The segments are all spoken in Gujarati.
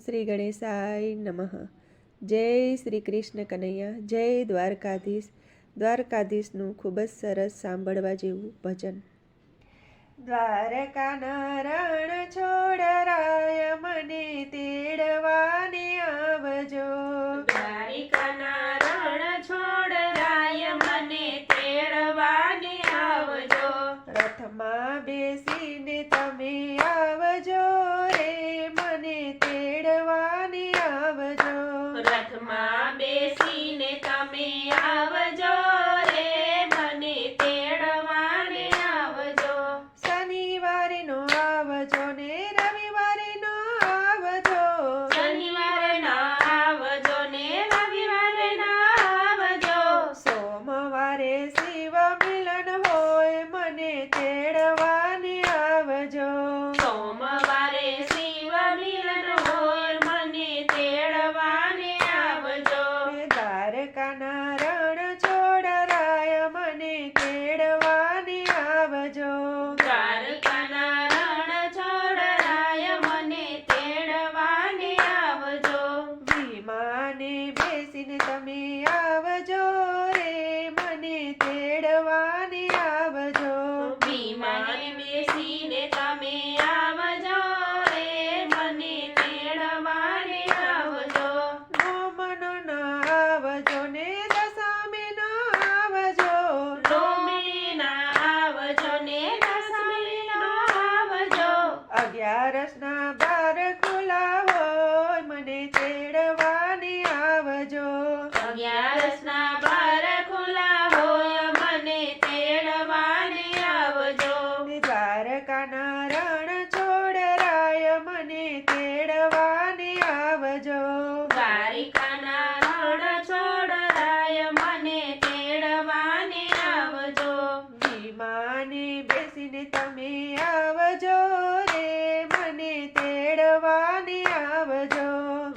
શ્રી ગણેશાય નમઃ. જય શ્રી કૃષ્ણ કનૈયા, જય દ્વારકાધીશ. દ્વારકાધીશનું ખૂબ જ સરસ સાંભળવા જેવું ભજન. દ્વારકાના રણ છોડરાય મને તેડવાને આવજો. દ્વારિકાના રણ છોડરાય મને તેડવાને આવજો. રથમાં બેસીને તમે આવજો રે મને તેડવાને આવજો. રથમાં બેસીને તમે આવજો રે મને તેડવાને આવજો. શનિવારે નો આવજો ને રવિવારે નો આવજો. શનિવારે ના આવજો ને રવિવારે ના આવજો. સોમવારે શિવ મિલન હોય મને તેડવાને આવજો. સોમવારે શિવ મિલન હોય મને તેડવાને આવજો. દ્વારકાના રણ છોડરાય મને તેડવાને આવજો. દ્વારકાના રણ છોડરાય મને તેડવાને આવજો. વિમાને બેસીને તમે આવજો રે મને તેડવાને આવજો. વિમાને બેસીને તમે આવજો રે મને તેડવાને આવજો. નોમનો ન આવજો ને દશામે ન આવજો. નોમે ના આવજો ને દસમે ના આવજો. 11ના બાર ખુલ્લા હોય મને તેડવાને આવજો. 11ના બાર ખુલ્લા હોય મને તેડવાને આવજો. દ્વારકાના રણ છોડરાય મને તેડવાને આવજો. દ્વારિકાના રણ છોડરાય મને તેડવાને આવજો. વિમાને બેસીને તમે આવજો રે મને તેડવાને આવજો.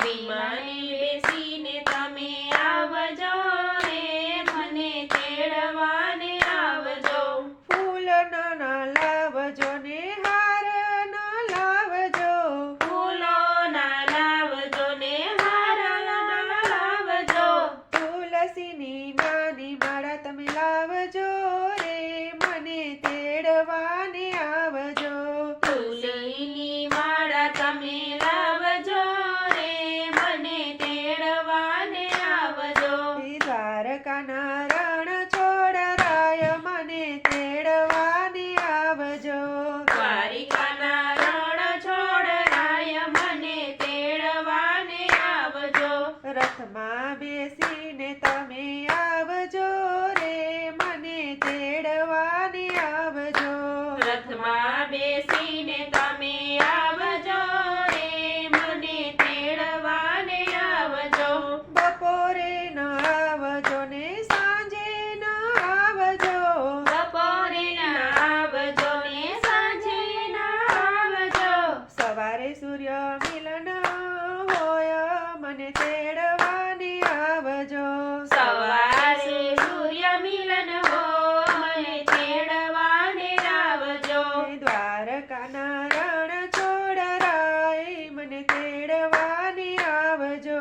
વિમાને બેસીને તમે આવજો રે મને તેડવાને આવજો. ફૂલ ન લાવજો ને હાર ન લાવજો. ફૂલો ના લાવજો ને હાર ના લાવજો. તુલસીની નાની માળા તમે લાવજો રે મને તેડવાને આવજો. તુલસીની માળા તમે લાવજો રે મને તેડવાને આવજો. દ્વારકાના રણ છોડરાય મને તેડવાને આવજો. દ્વારિકાના રણ છોડરાય મને તેડવાને આવજો. રથમાં બેસીને તમે આવજો રે મને તેડવાને આવજો. રથમાં બેસીને તમે આવજો રે મને તેડવાને આવજો. બપોરે ન આવજો ને સાંજે ન આવજો. બપોરે ના આવજો ને સાંજે ના આવજો. સવારે સૂર્ય મિલન હોય મને તેડવાને આવજો. સવારે સૂર્ય મિલન હો મને તેડવાને આવજો. દ્વારકાના રણ છોડરાય મને તેડવાને આવજો.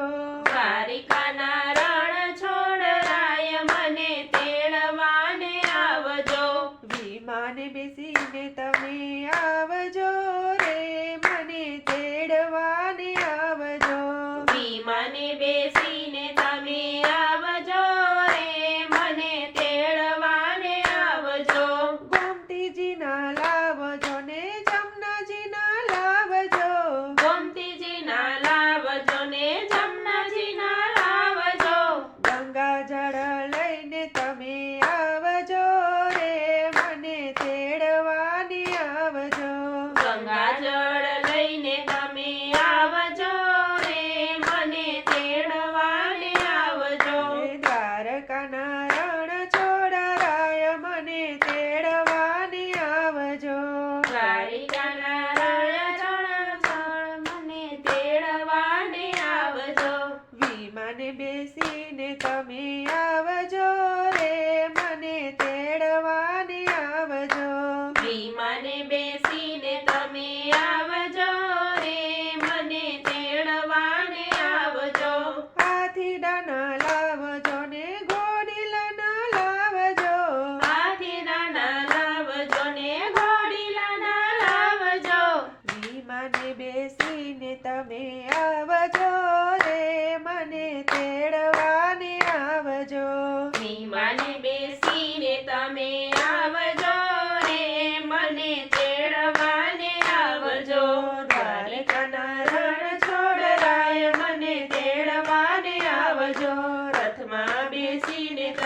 દ્વારિકાના રણ છોડરાય મને તેડવાને આવજો. વિમાને બેસીને તમે આવજો રે મને તેડવાને આવજો. વિમાને બેસીને તમે આવજો રે મને તેડવાને આવજો. ગોમતીજીના લાવજો ને જમનાજીના લાવજો. ગોમતીજીના લાવજો ને જમનાજીના લાવજો. ગંગા જળ લઈને તમે આવજો રે મને તેડવાને આવજો.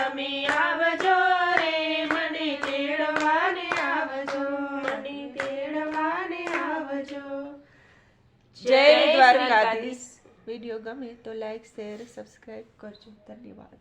તમે આવજો રે મને તેડવાને આવજો મને તેડવાને આવજો જય દ્વારકાધીશ. વિડીયો ગમે તો લાઈક શેર સબસ્ક્રાઈબ કરજો. ધન્યવાદ.